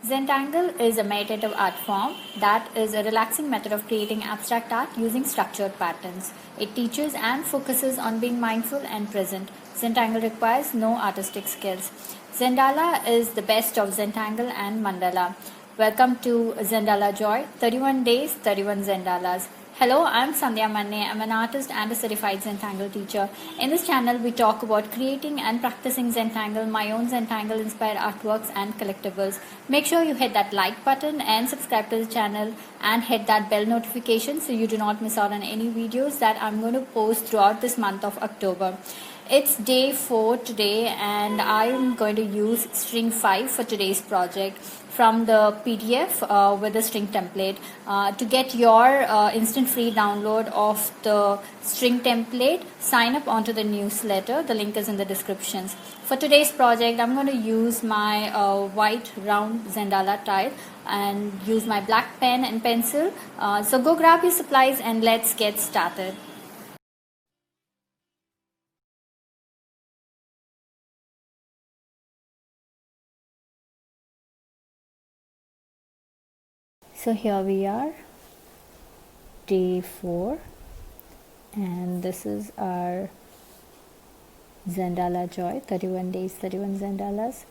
Zentangle is a meditative art form that is a relaxing method of creating abstract art using structured patterns. It teaches and focuses on being mindful and present. Zentangle requires no artistic skills. Zendala is the best of Zentangle and Mandala. Welcome to Zendala Joy, 31 days, 31 Zendalas. Hello, I'm Sandhya Manne. I'm an artist and a certified Zentangle teacher. In this channel, we talk about creating and practicing Zentangle, my own Zentangle inspired artworks and collectibles. Make sure you hit that like button and subscribe to the channel and hit that bell notification so you do not miss out on any videos that I'm going to post throughout this month of October. It's day 4 today and I'm going to use string 5 for today's project from the PDF with the string template. To get your instant free download of the string template, sign up onto the newsletter. The link is in the descriptions. For today's project, I'm going to use my white round Zendala tile and use my black pen and pencil. So go grab your supplies and let's get started. So here we are, day 4, and this is our Zendala Joy, 31 days, 31 Zendalas.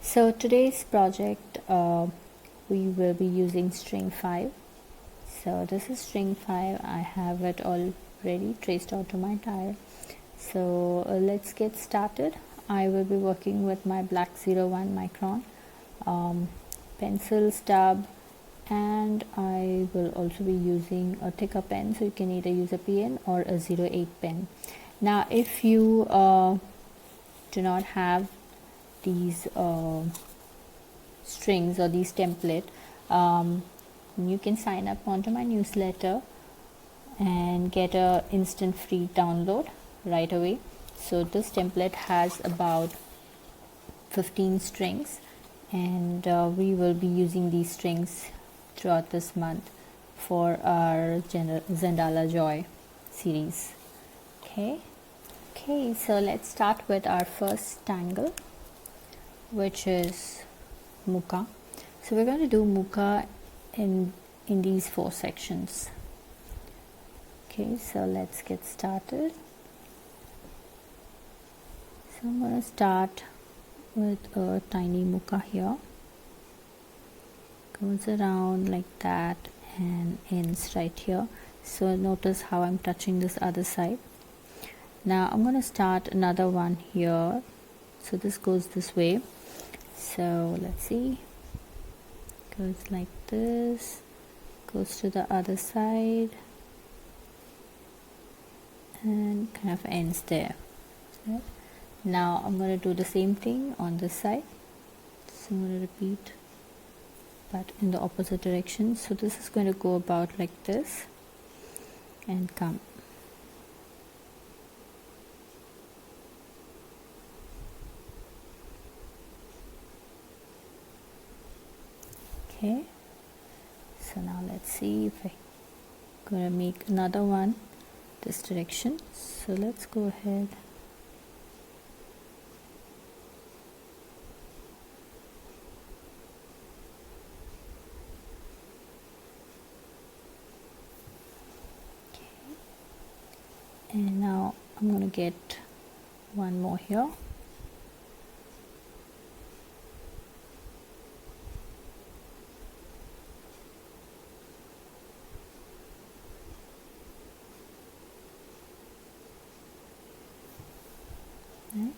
So today's project, we will be using string 5. So this is string 5. I have it already traced out to my tile. So let's get started. I will be working with my black 01 Micron pencil stub, and I will also be using a thicker pen, so you can either use a pen or a 08 pen. Now if you do not have these strings or these template, you can sign up onto my newsletter and get a instant free download right away. So this template has about 15 strings, and we will be using these strings throughout this month for our Zendala Joy series. Okay, so let's start with our first tangle, which is Mooka. So we're going to do Mooka in these 4 sections. Okay, so let's get started. So I'm going to start with a tiny Mooka here. Goes around like that and ends right here. So notice how I'm touching this other side. Now I'm going to start another one here. So this goes this way. So let's see. Goes like this. Goes to the other side. And kind of ends there. Right? Now I'm going to do the same thing on this side. So I'm going to repeat, but in the opposite direction. So this is going to go about like this and come. Okay, so now let's see if I'm going to make another one this direction. So let's go ahead. And now I'm going to get one more here. Right.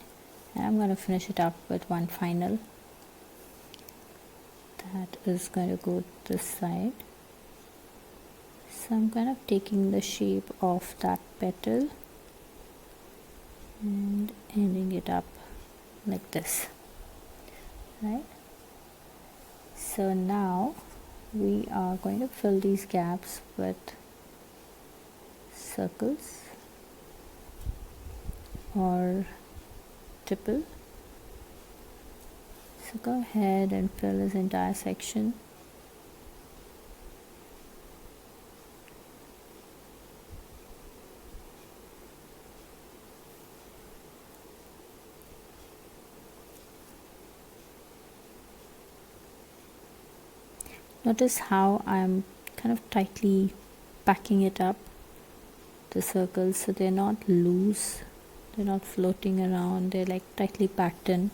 And I'm going to finish it up with one final that is going to go this side. So I'm kind of taking the shape of that petal and ending it up like this, right? So now we are going to fill these gaps with circles or triple. So go ahead and fill this entire section. Notice how I'm kind of tightly packing it up, the circles, so they're not loose, they're not floating around, they're like tightly packed in.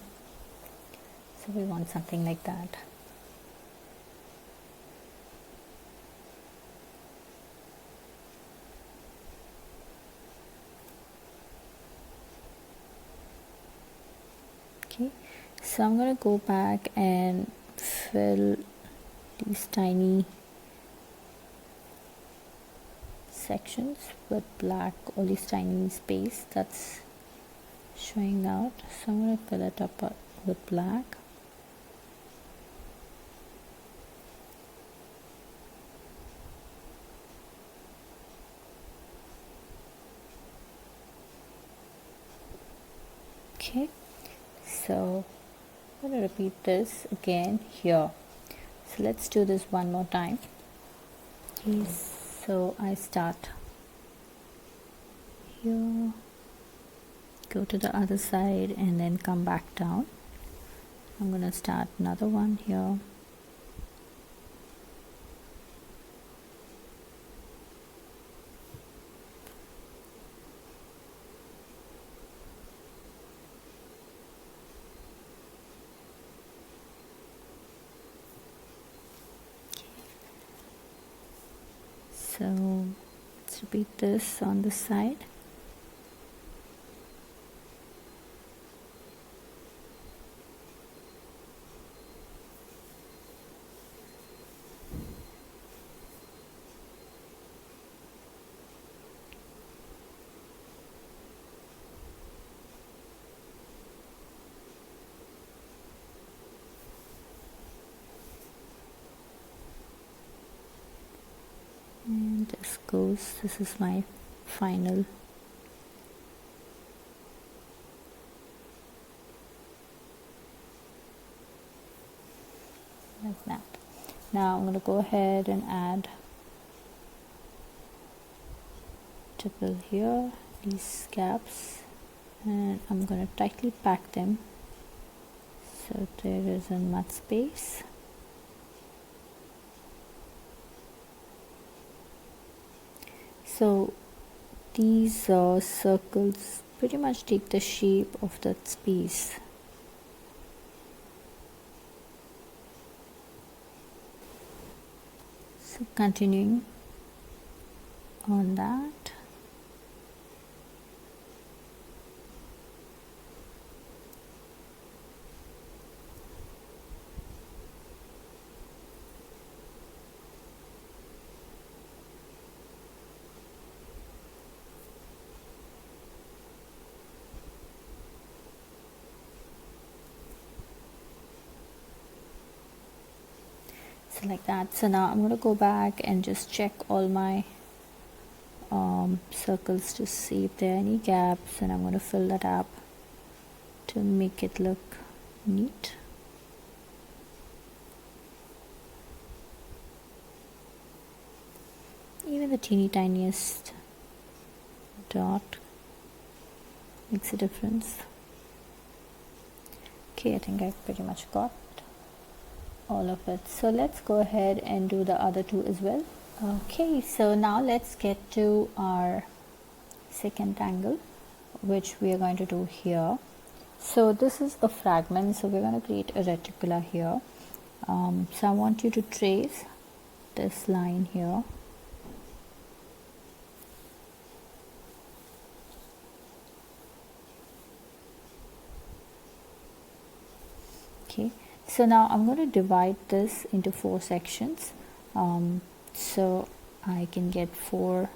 So we want something like that. Okay, so I'm going to go back and fill these tiny sections with black, all these tiny space that's showing out. So I'm going to fill it up with black. Okay, so I'm going to repeat this again here. So let's do this one more time. Okay, so I start here, go to the other side, and then come back down. I'm going to start another one here. So let's repeat this on the side. And this is my final. Like that. Now I'm going to go ahead and add tipple here, these gaps, and I'm going to tightly pack them so there isn't much space. So these circles pretty much take the shape of that space. So continuing on that. So like that. So now I'm going to go back and just check all my circles to see if there are any gaps, and I'm going to fill that up to make it look neat. Even the teeny tiniest dot makes a difference. Okay, I think I pretty much got all of it. So let's go ahead and do the other two as well. Okay, so now let's get to our second tangle, which we are going to do here. So this is a fragment, so we're going to create a reticular here. So I want you to trace this line here. Okay, so now I'm going to divide this into 4 sections, so I can get 4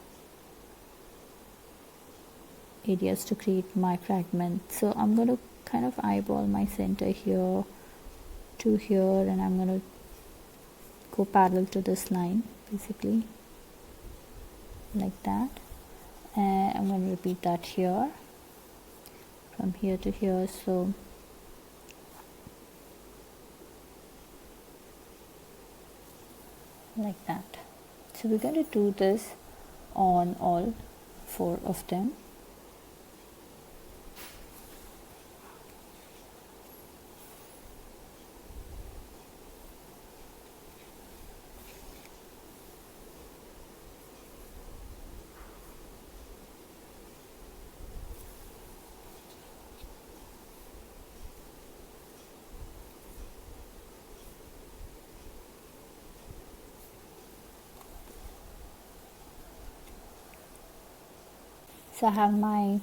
areas to create my fragment. So I'm going to kind of eyeball my center here to here, and I'm going to go parallel to this line, basically like that, and I'm going to repeat that here from here to here. So like that. So we're going to do this on all 4 of them. So I have my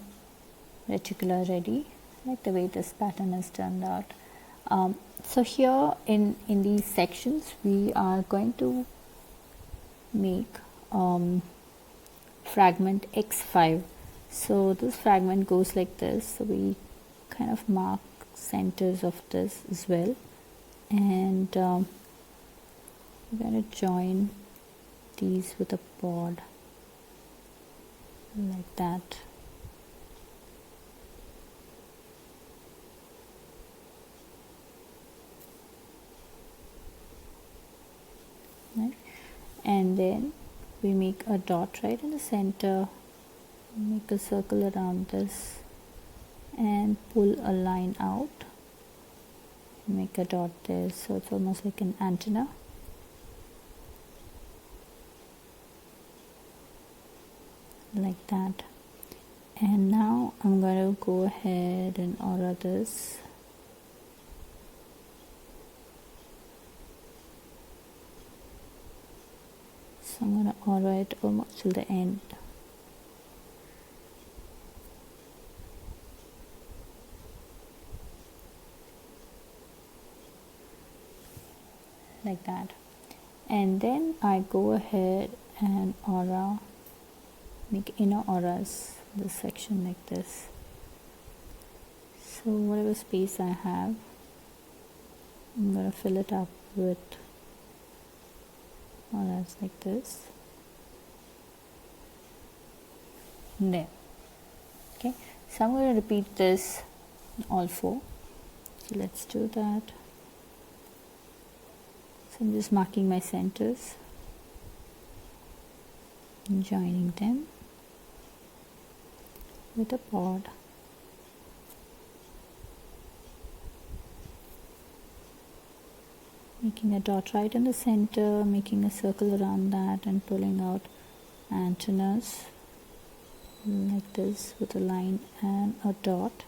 reticular ready, like the way this pattern is turned out. So here in these sections we are going to make fragment x5. So this fragment goes like this, so we kind of mark centers of this as well, and we're going to join these with a pod like that. Right. And then we make a dot right in the center, make a circle around this and pull a line out, make a dot there, so it's almost like an antenna. Like that. And now I'm going to go ahead and aura this. So I'm going to aura it almost till the end. Like that. And then I go ahead and aura, make inner auras, this section like this. So whatever space I have, I'm going to fill it up with auras like this. There. Okay, so I'm going to repeat this all four. So let's do that. So I'm just marking my centers and joining them with a pod. Making a dot right in the center, making a circle around that and pulling out antennas like this with a line and a dot.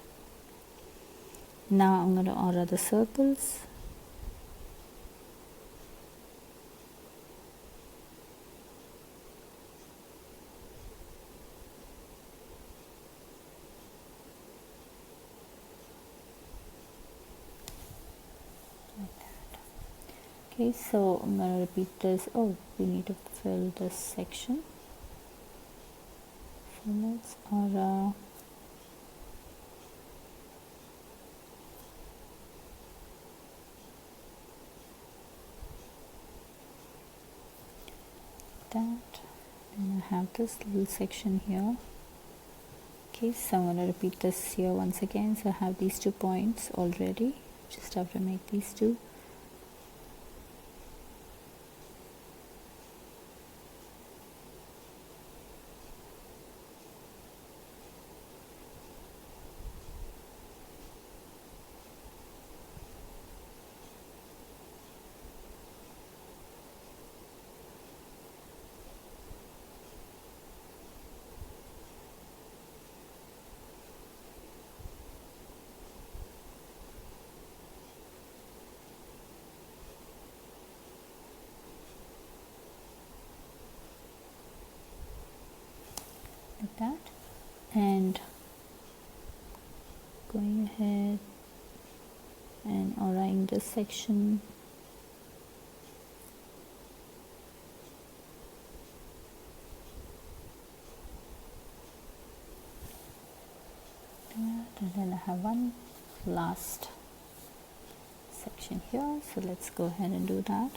Now I'm going to aura the circles. Okay, so I'm going to repeat this. Oh, we need to fill this section. So let's aura that, and I have this little section here. Okay, so I'm going to repeat this here once again. So I have these 2 points already, just have to make these two. Like that, and going ahead and auraing this section. And then I have one last section here, so let's go ahead and do that.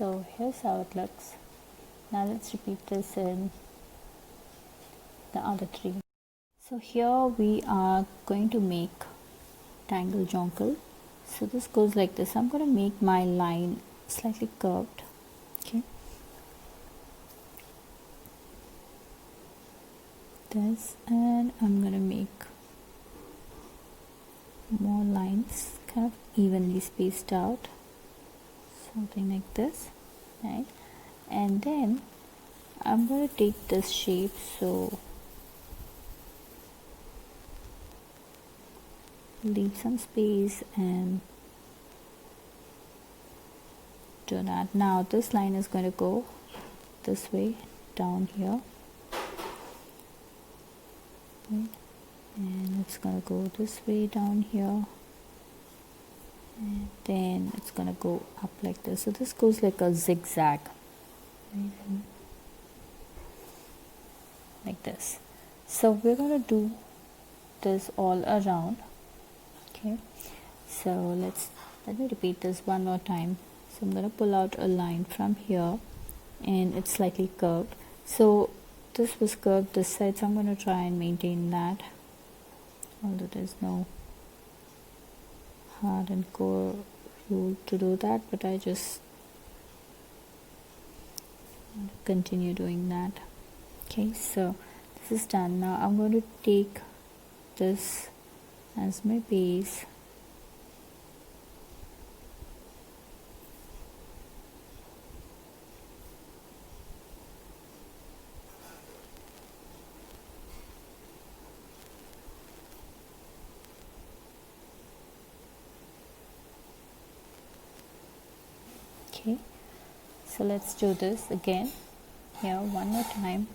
So here's how it looks. Now let's repeat this in the other three. So here we are going to make tangle jonqual. So this goes like this. I'm going to make my line slightly curved. Okay. This, and I'm going to make more lines kind of evenly spaced out, something like this, right? And then I'm going to take this shape, so leave some space and do that. Now this line is going to go this way down here, okay. And it's going to go this way down here, and then it's going to go up like this. So this goes like a zigzag, right? Like this. So we're going to do this all around. Okay, so let me repeat this one more time. So I'm going to pull out a line from here, and it's slightly curved. So this was curved this side, so I'm going to try and maintain that, although there's no hard and core rule to do that, but I just continue doing that. Okay, so this is done. Now I'm going to take this as my base, okay. So let's do this again here one more time.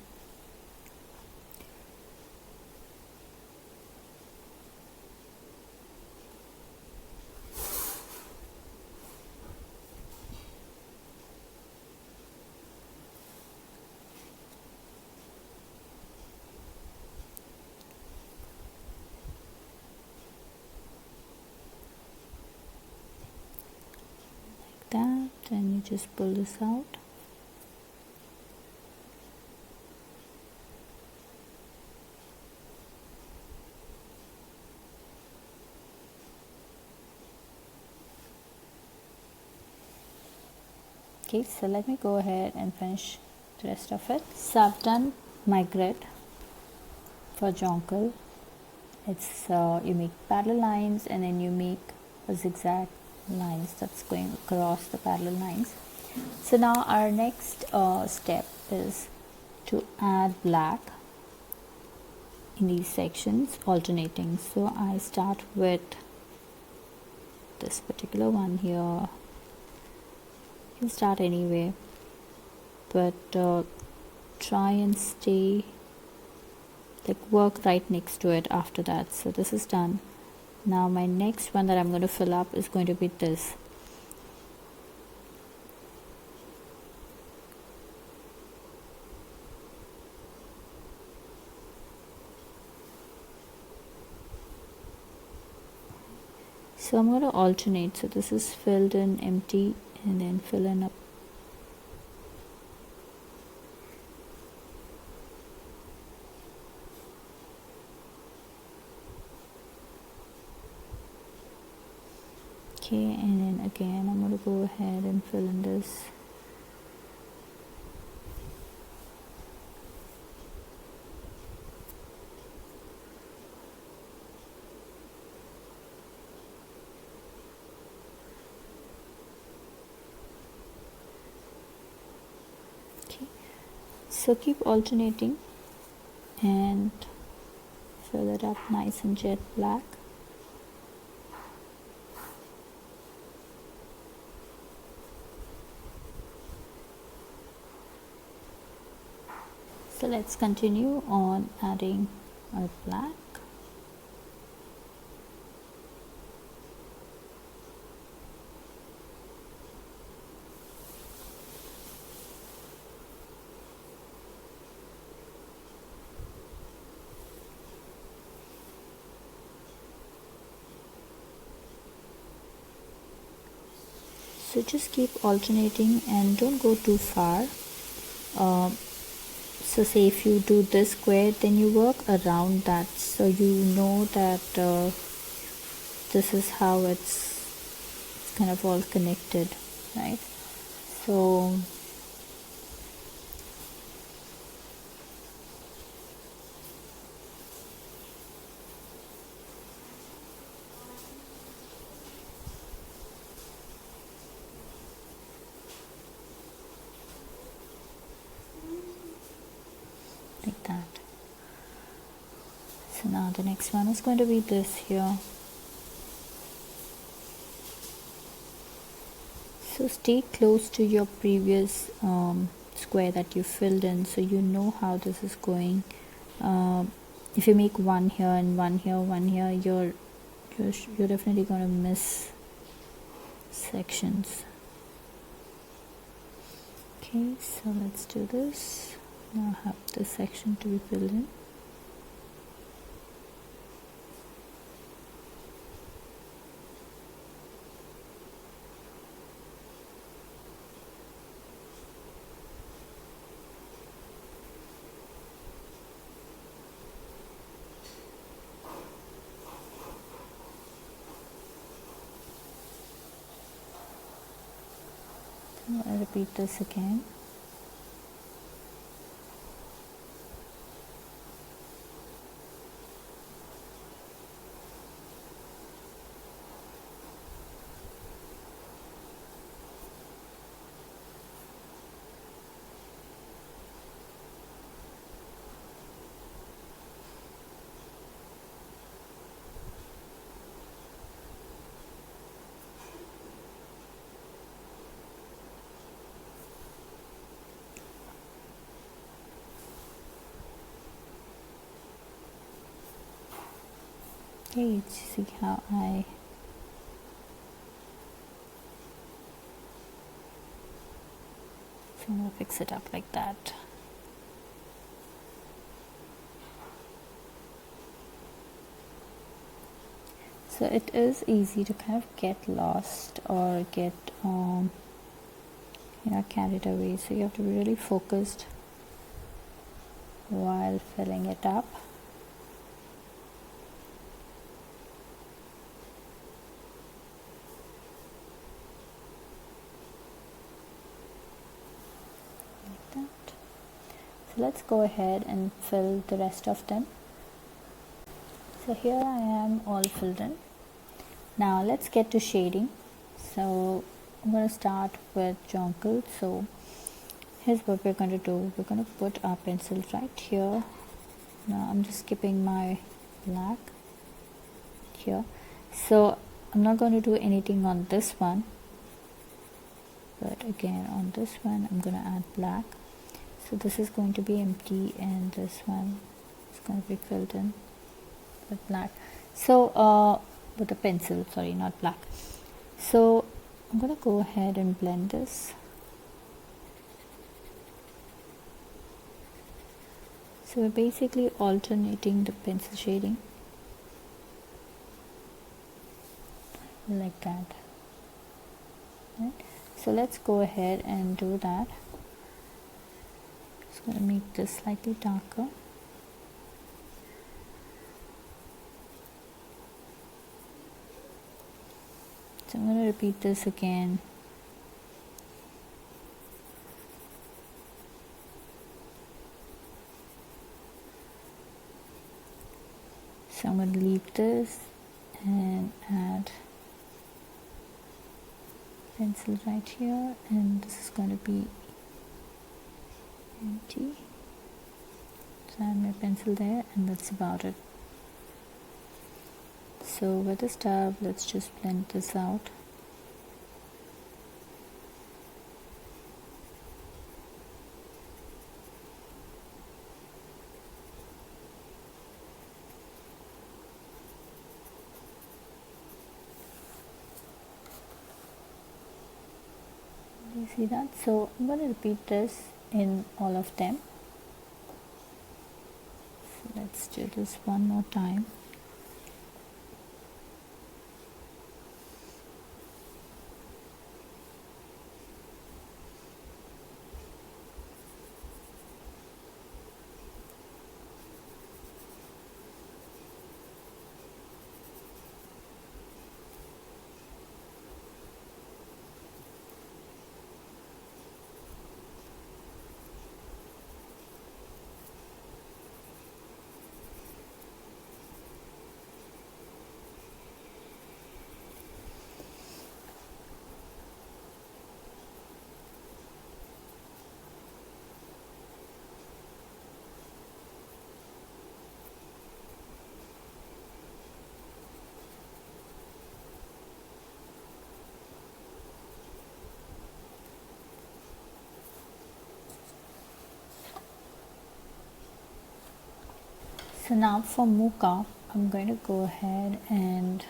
That, and you just pull this out. Okay, so let me go ahead and finish the rest of it. So I've done my grid for jonqual. It's you make parallel lines, and then you make a zigzag lines that's going across the parallel lines. So now our next step is to add black in these sections, alternating. So I start with this particular one here. You can start anyway, but try and stay, like, work right next to it after that. So this is done. Now my next one that I'm going to fill up is going to be this. So I'm going to alternate. So this is filled in empty, and then fill in up. Okay, and then again I'm going to go ahead and fill in this. Okay, so keep alternating and fill it up nice and jet black. So let's continue on adding our black. So just keep alternating and don't go too far. So say if you do this square, then you work around that, so you know that this is how it's kind of all connected, right? So like that. So now the next one is going to be this here. So stay close to your previous square that you filled in, so you know how this is going. If you make one here and one here, one here, you're definitely going to miss sections. Okay, so let's do this. Now I have this section to be filled in. I'll repeat this again. Okay, see how I'm going to fix it up like that. So it is easy to kind of get lost or get carried away, so you have to be really focused while filling it up. So let's go ahead and fill the rest of them. So here I am all filled in. Now let's get to shading. So I'm going to start with Jonqual. So here's what we're going to do. We're going to put our pencil right here. Now I'm just skipping my black here. So I'm not going to do anything on this one, but again on this one I'm going to add black. So this is going to be empty and this one is going to be filled in with black. So with a pencil, sorry, not black. So I'm going to go ahead and blend this. So we're basically alternating the pencil shading like that. Right? So let's go ahead and do that. Just going to make this slightly darker. So I'm going to repeat this again. So I'm going to leave this and add pencil right here, and this is going to be empty. So I have my pencil there, and that's about it. So with the stub, let's just blend this out. You see that? So I'm going to repeat this in all of them. So let's do this one more time. So now for Mooka, I'm going to go ahead and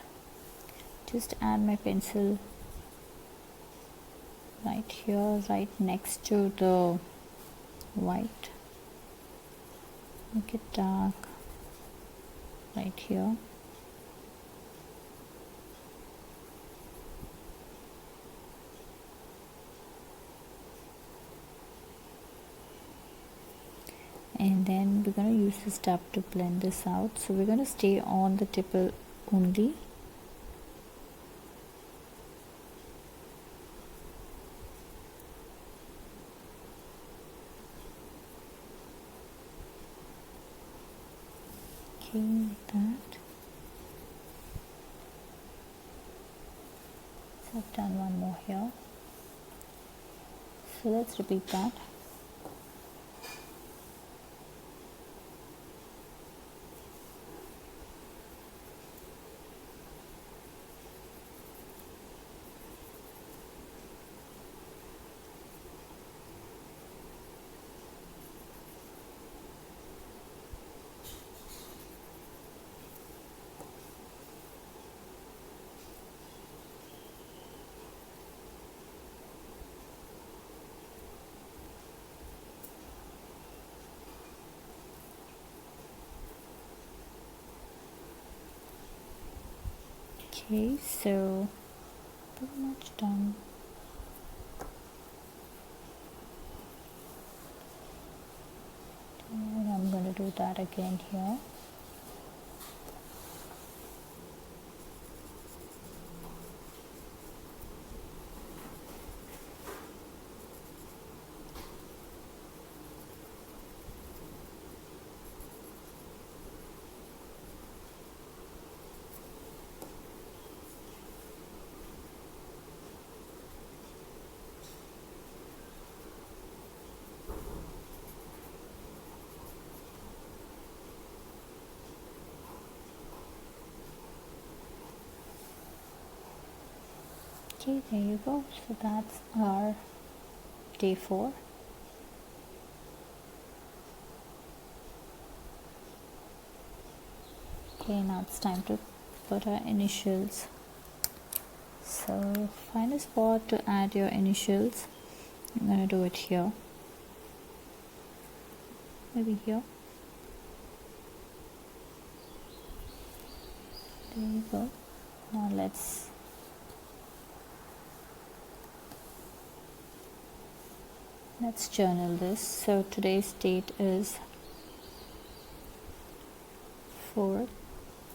just add my pencil right here, right next to the white. Make it dark right here. And then we're going to use the stub to blend this out. So we're going to stay on the tipple only. Okay, like that. So I've done one more here. So let's repeat that. Okay, so pretty much done. And I'm going to do that again here. Okay, there you go. So that's our day 4. Okay, now it's time to put our initials. So find a spot to add your initials. I'm going to do it here. Maybe here. There you go. Now let's journal this. So today's date is 4th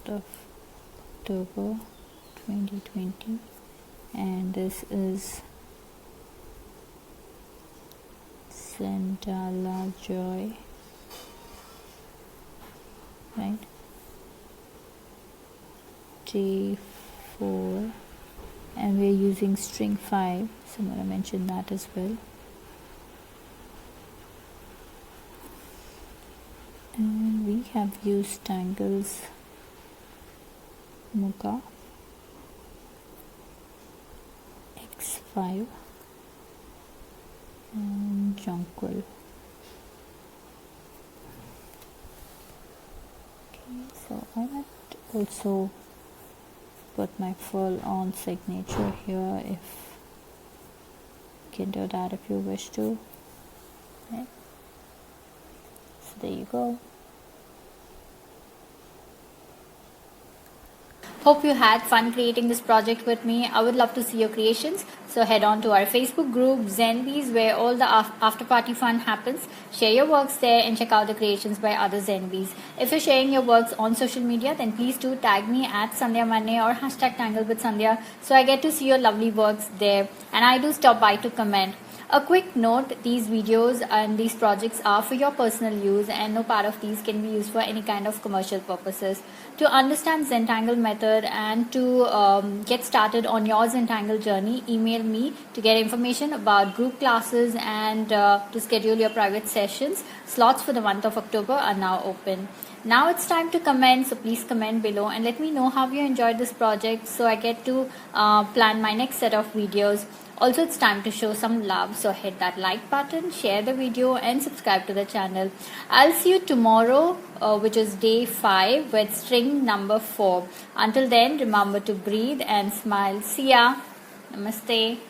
of October 2020, and this is Zendala Joy, right? Day 4, and we're using string 5, so I'm going to mention that as well. And we have used Tangles, Mooka, X5 and Jonqual. Okay, so I might also put my full on signature here. If you can do that if you wish to. Okay. So there you go. Hope you had fun creating this project with me. I would love to see your creations. So head on to our Facebook group, Zenbees, where all the after party fun happens. Share your works there and check out the creations by other Zenbees. If you're sharing your works on social media, then please do tag me at Sandhya Manne or #Tangle with Sandhya, so I get to see your lovely works there. And I do stop by to comment. A quick note, these videos and these projects are for your personal use and no part of these can be used for any kind of commercial purposes. To understand Zentangle method and to get started on your Zentangle journey, email me to get information about group classes and to schedule your private sessions. Slots for the month of October are now open. Now it's time to comment, so please comment below and let me know how you enjoyed this project so I get to plan my next set of videos. Also, it's time to show some love, so hit that like button, share the video and subscribe to the channel. I'll see you tomorrow, which is day 5 with string number 4. Until then, remember to breathe and smile. See ya. Namaste.